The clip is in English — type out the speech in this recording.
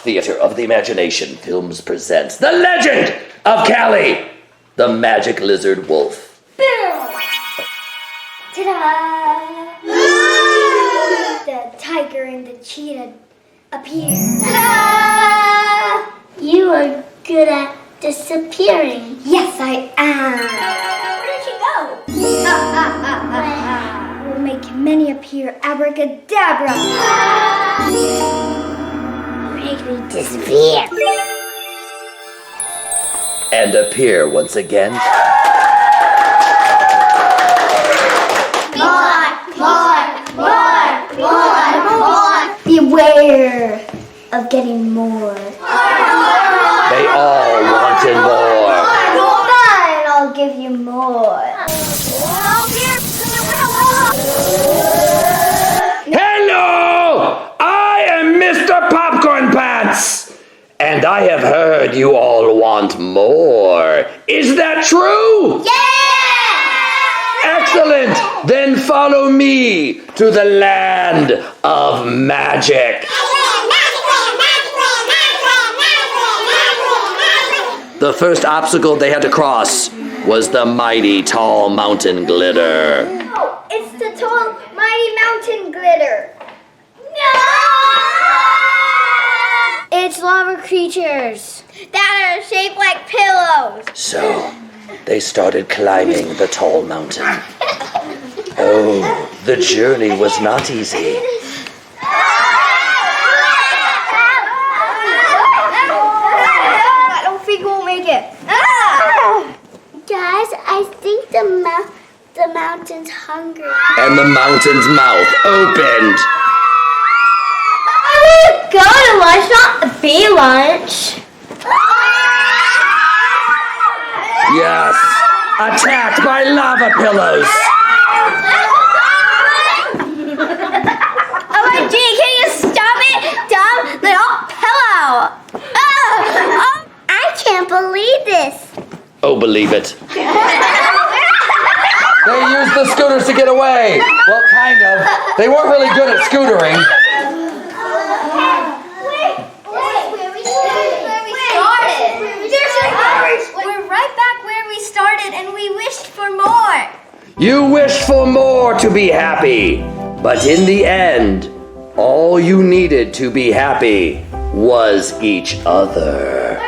Theater of the Imagination Films presents The Legend of Callie, the Magic Lizard Wolf. Boom! Ta-da! The tiger and the cheetah appear. Ta-da! You are good at disappearing. Yes, I am. Where did We'll make many appear. Abracadabra! Make me disappear. And appear once again. More. Beware of getting more. They all wanted more. Fine, I'll give you more. Hello! I am Mr. Popcorn Pants! And I have heard you all want more. Is that true? Excellent! Then follow me to the land of magic. The first obstacle they had to cross was the mighty tall mountain glitter. Oh, it's the tall, mighty mountain glitter. No! It's lava creatures that are shaped like pillows. So, they started climbing the tall mountain. Oh, the journey was not easy. I don't think we'll make it. Guys, I think the mountain's hungry. And the mountain's mouth opened. Go to lunch, not be lunch. Yes, attacked by lava pillows. OMG, can you stop it, dumb little pillow? I can't believe this. Oh, believe it. They used the scooters to get away. Well, kind of. They weren't really good at scootering. We're right back where we started and we wished for more. You wished for more to be happy. But in the end, all you needed to be happy was each other.